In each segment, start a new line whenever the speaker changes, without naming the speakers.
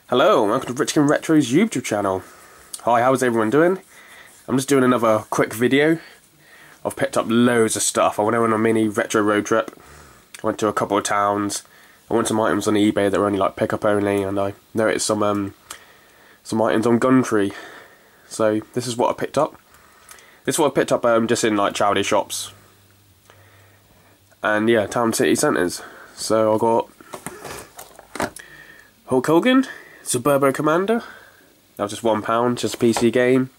Hello, and welcome to Richkin Retro's YouTube channel. Hi, how's everyone doing? I'm just doing another quick video. I've picked up loads of stuff. I went on a mini retro road trip. I went to a couple of towns. I went some items on eBay that were only like pickup only, and I noticed some items on Gumtree. So this is what I picked up. This is what I picked up just in like charity shops. And yeah, town city centres. So I got Hulk Hogan, Suburbo Commander. That was just £1, just a PC game.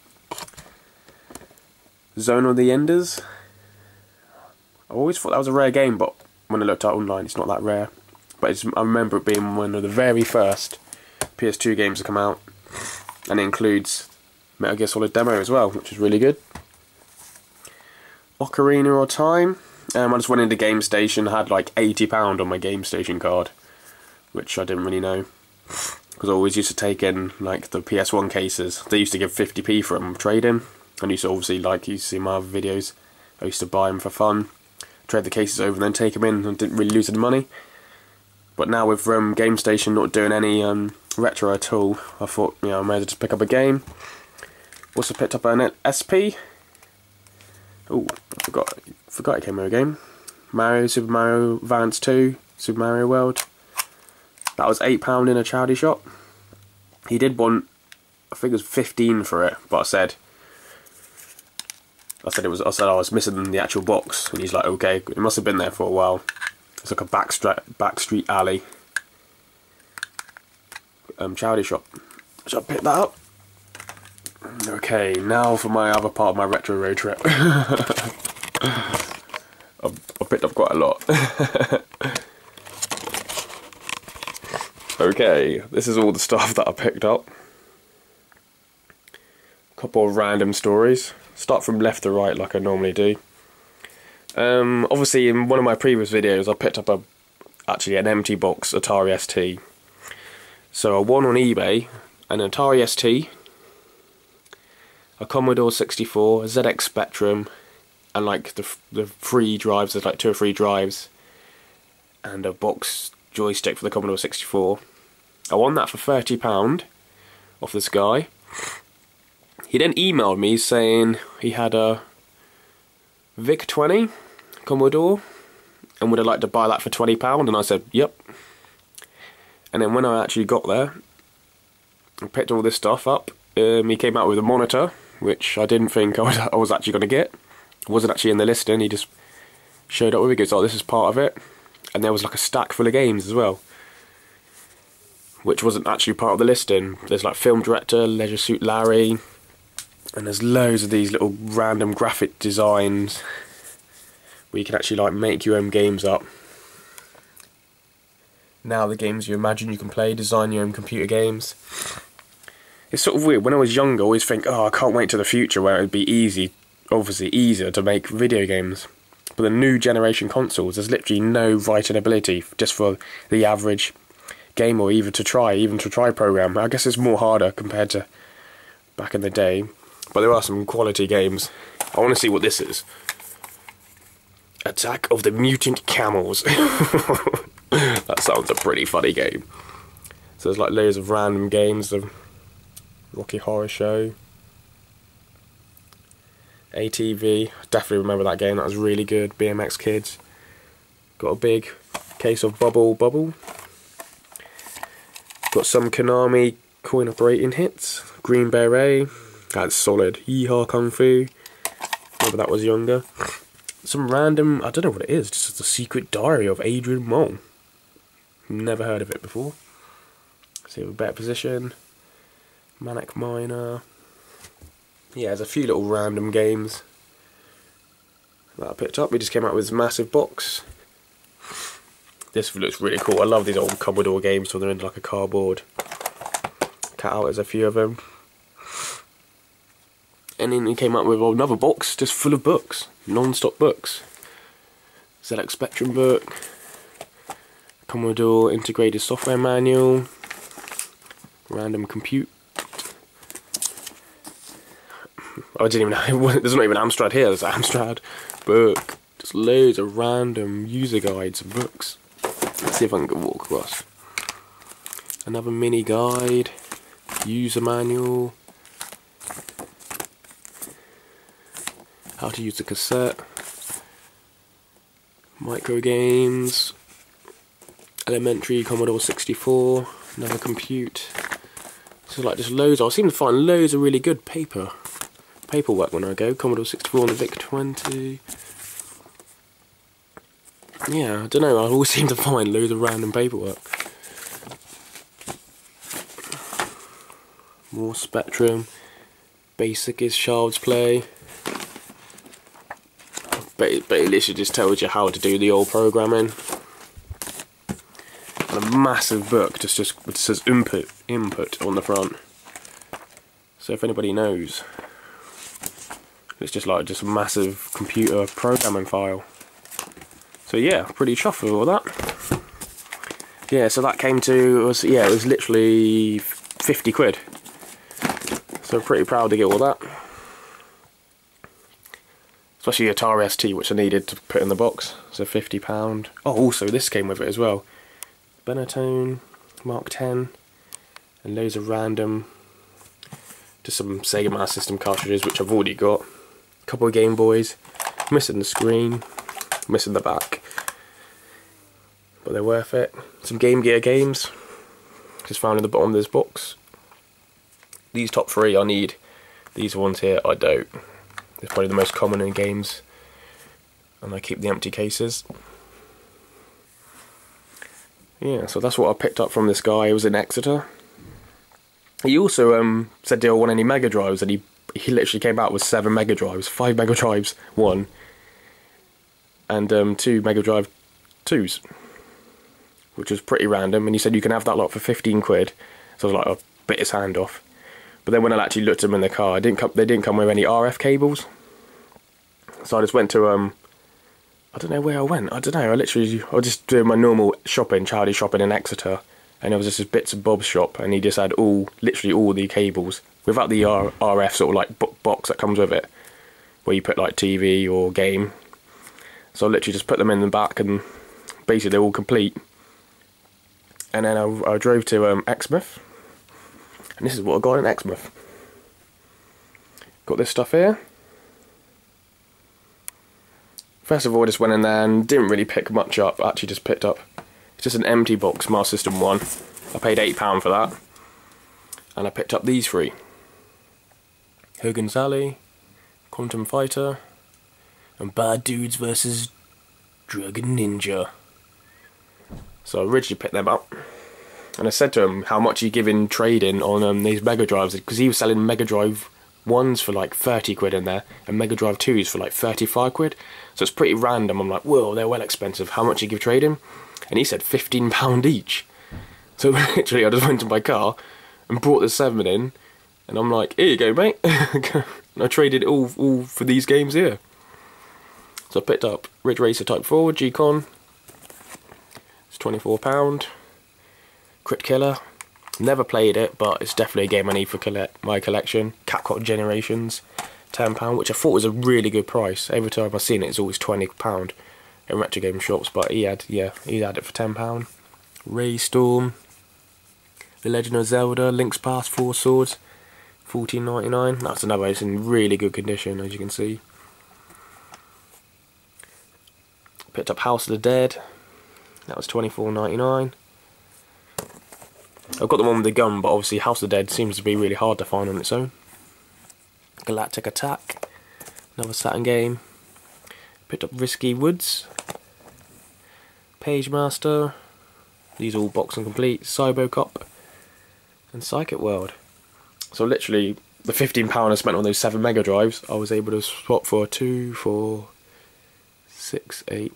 Zone of the Enders. I always thought that was a rare game, but when I looked at it online, it's not that rare. But I remember it being one of the very first PS2 games to come out, and it includes Metal Gear Solid demo as well, which is really good. Ocarina of Time. I just went into Game Station, had like £80 on my Game Station card, which I didn't really know, because I always used to take in like the PS1 cases. They used to give 50p for them trade-in. And used to obviously, like you see my other videos, I used to buy them for fun, trade the cases over and then take them in, and didn't really lose any money. But now with Game Station not doing any retro at all, I thought, you know, I may as well just pick up a game. Also picked up an SP. Oh, I forgot it came with a game. Super Mario Advance 2, Super Mario World. That was £8 in a charity shop. He did want, I think it was 15 for it, but I said I was missing the actual box, and he's like, okay, it must have been there for a while. It's like a backstreet alley charity shop. So I picked that up. Okay, now for my other part of my retro road trip. I picked up quite a lot. Okay, this is all the stuff that I picked up. A couple of random stories. Start from left to right like I normally do. Obviously in one of my previous videos I picked up actually an empty box Atari ST. So I won on eBay an Atari ST, a Commodore 64, a ZX Spectrum, and like the free drives, there's like 2 or 3 drives, and a box joystick for the Commodore 64. I won that for £30 off this guy. He then emailed me saying he had a VIC-20 Commodore and would have liked to buy that for £20, and I said, yep. And then when I actually got there, I picked all this stuff up. He came out with a monitor, which I didn't think I was actually going to get. It wasn't actually in the listing, he just showed up with it. He goes, oh, this is part of it. And there was like a stack full of games as well, which wasn't actually part of the listing. There's like Film Director, Leisure Suit Larry, and there's loads of these little random graphic designs where you can actually like make your own games up. Now the games you imagine you can play, design your own computer games. It's sort of weird. When I was younger, I always think, oh, I can't wait to the future where it would be obviously easier to make video games. But the new generation consoles, there's literally no writing ability just for the average gamer, or even to try program. I guess it's more harder compared to back in the day. But there are some quality games. I want to see what this is. Attack of the Mutant Camels. That sounds a pretty funny game. So there's like loads of random games. The Rocky Horror Show. ATV. Definitely remember that game. That was really good. BMX Kids. Got a big case of Bubble. Got some Konami coin operating hits. Green Beret. That's solid. Yeehaw Kung Fu. Remember that was younger. Some random, I don't know what it is, just the Secret Diary of Adrian Mole. Never heard of it before. See, a better position. Manic Miner. Yeah, there's a few little random games that I picked up. We just came out with this massive box. This looks really cool. I love these old Commodore games when they're in like a cardboard cutout. There's a few of them. And then he came up with another box just full of books, non-stop books. ZX Spectrum book, Commodore Integrated Software Manual, Random Compute. I didn't even know, there's not even Amstrad here, there's an Amstrad book. Just loads of random user guides and books. Let's see if I can walk across. Another mini guide, user manual, how to use the cassette, micro games, elementary Commodore 64, another compute. So like just loads. I seem to find loads of really good paperwork when I go. Commodore 64 and the VIC 20. Yeah, I don't know. I always seem to find loads of random paperwork. More Spectrum. Basic is Child's Play. But it literally just tells you how to do the old programming. And a massive book just it says input on the front. So if anybody knows, it's just like a massive computer programming file. So yeah, pretty chuffed with all that. Yeah, so that came to, it was literally 50 quid. So pretty proud to get all that. Especially the Atari ST, which I needed to put in the box. So £50. Oh, also this came with it as well. Benetton, Mark 10, and loads of random, just some Sega Master System cartridges, which I've already got. A couple of Game Boys, missing the screen, missing the back, but they're worth it. Some Game Gear games, just found in the bottom of this box. These top three I need, these ones here I don't. They're probably the most common in games, and I keep the empty cases. Yeah, so that's what I picked up from this guy. It was in Exeter. He also said, do I want any Mega Drives? And he literally came out with 7 Mega Drives, 5 Mega Drives, 1, and 2 Mega Drive 2s, which was pretty random. And he said you can have that lot for 15 quid. So I was like, I bit his hand off. But then when I actually looked at them in the car, they didn't come with any RF cables. So I just went to I don't know where I went. I don't know. I was just doing my normal shopping, childish shopping in Exeter, and it was just a bits and bobs shop, and he just had literally all the cables without the RF sort of like box that comes with it, where you put like TV or game. So I literally just put them in the back, and basically they're all complete. And then I drove to Exmouth, and this is what I got in Exmouth. Got this stuff here. First of all, I just went in there and didn't really pick much up. I actually just picked up, it's just an empty box, Master System 1. I paid £8 for that. And I picked up these 3. Hogan's Alley, Quantum Fighter, and Bad Dudes vs. Dragon Ninja. So I originally picked them up. And I said to him, how much are you giving trade-in on these Mega Drives? Because he was selling Mega Drive 1s for like 30 quid in there, and Mega Drive 2s for like 35 quid. So it's pretty random. I'm like, whoa, they're well expensive. How much you give trade-in? And he said £15 each. So literally I just went to my car and brought the 7 in, and I'm like, here you go, mate. And I traded it all for these games here. So I picked up Ridge Racer Type 4, G-Con. It's £24. Crit Killer. Never played it, but it's definitely a game I need for my collection. Capcom Generations, £10, which I thought was a really good price. Every time I've seen it, it's always £20 in retro game shops, but he had it for £10. Ray Storm, The Legend of Zelda, Link's Past 4 Swords, $14.99. That's another. It's in really good condition, as you can see. Picked up House of the Dead. That was $24.99. I've got the one with the gun, but obviously House of the Dead seems to be really hard to find on its own. Galactic Attack, another Saturn game. Picked up Risky Woods, Page Master, these all box and complete, Cybocop, and Psychic World. So literally, the £15 I spent on those 7 Mega Drives, I was able to swap for 2, 4, 6, 8,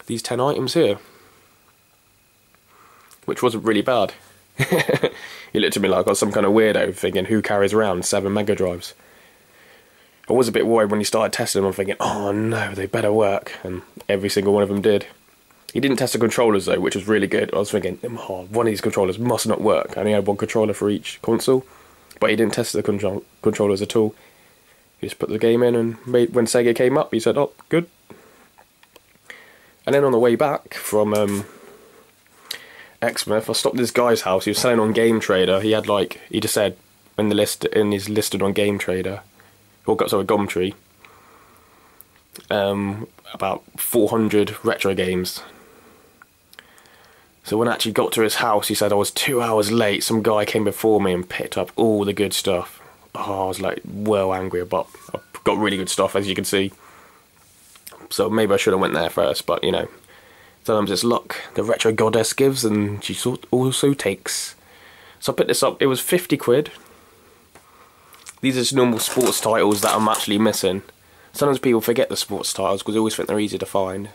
these 10 items here. Which wasn't really bad. He looked at me like I was some kind of weirdo, thinking, who carries around 7 Mega Drives? I was a bit worried when he started testing them. I'm thinking, oh no, they better work, and every single one of them did. He didn't test the controllers though, which was really good. I was thinking, oh, one of these controllers must not work. I only had one controller for each console, but he didn't test the controllers at all. He just put the game in, and when Sega came up, he said, oh, good. And then on the way back from Exmouth. I stopped at this guy's house. He was selling on Game Trader. He had like, he just said in the list, in his listed on Game Trader, or got so a gumtree. About 400 retro games. So when I actually got to his house, he said I was 2 hours late. Some guy came before me and picked up all the good stuff. Oh, I was like well angry, but I got really good stuff, as you can see. So maybe I should have went there first, but you know, sometimes it's luck the retro goddess gives, and she also takes. So I picked this up. It was 50 quid. These are just normal sports titles that I'm actually missing. Sometimes people forget the sports titles because they always think they're easy to find,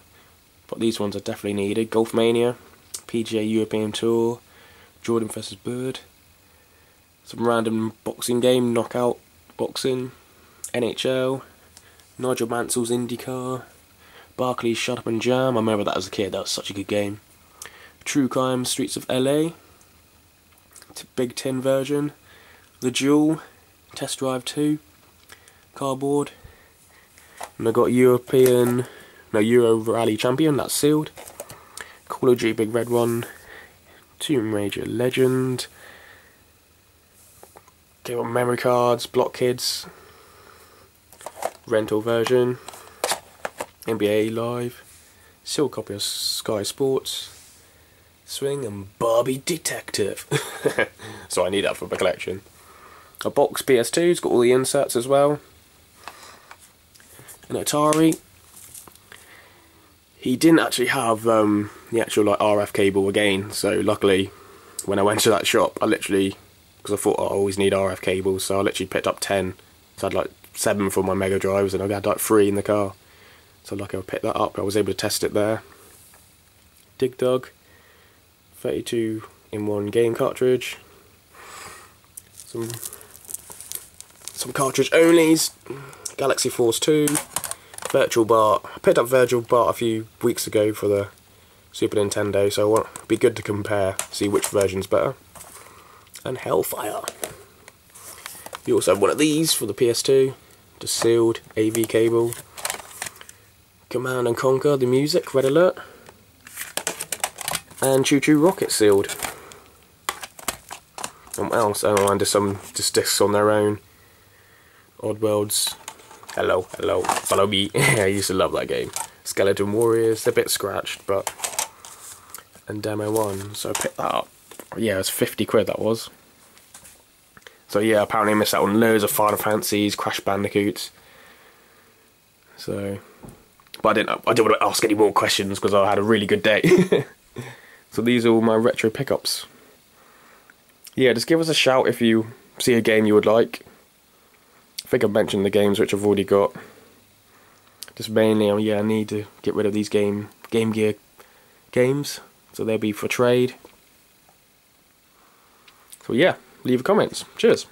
but these ones are definitely needed. Golf Mania, PGA European Tour, Jordan vs Bird, some random boxing game, knockout boxing, NHL, Nigel Mansell's IndyCar, Barkley's Shut Up and Jam. I remember that as a kid. That was such a good game. True Crime Streets of LA, Big Tin version, The Duel, Test Drive 2, Cardboard, and I got Euro Rally Champion, that's sealed. Call of Duty Big Red one, Tomb Raider Legend, Game on memory cards, Block Kids, rental version, NBA Live, sealed copy of Sky Sports, Swing, and Barbie Detective. So I need that for my collection. A box PS2's got all the inserts as well. An Atari. He didn't actually have the actual like RF cable again, so luckily when I went to that shop, I literally, because I thought I always need RF cables, so I literally picked up 10. So I had like 7 for my Mega Drives, and I had like 3 in the car. So lucky I picked that up. I was able to test it there. Dig Dug, 32-in-1 game cartridge. Some cartridge onlys. Galaxy Force 2. Virtual Bar. I picked up Virtual Bar a few weeks ago for the Super Nintendo, so it'd be good to compare, see which version's better. And Hellfire. You also have one of these for the PS2, just sealed AV cable. Command and Conquer, the music, Red Alert. And Choo Choo Rocket sealed. And what else? Oh, and there's some just discs on their own. Oddworlds. Hello, follow me. I used to love that game. Skeleton Warriors, they're a bit scratched, but... And Demo 1, so I picked that up. Yeah, it was 50 quid that was. So yeah, apparently I missed out on loads of Final Fantasies, Crash Bandicoots. So... But I didn't want to ask any more questions because I had a really good day. So these are all my retro pickups. Yeah, just give us a shout if you see a game you would like. I think I've mentioned the games which I've already got. Just mainly, yeah, I need to get rid of these Game Gear games, so they'll be for trade. So yeah, leave comments. Cheers.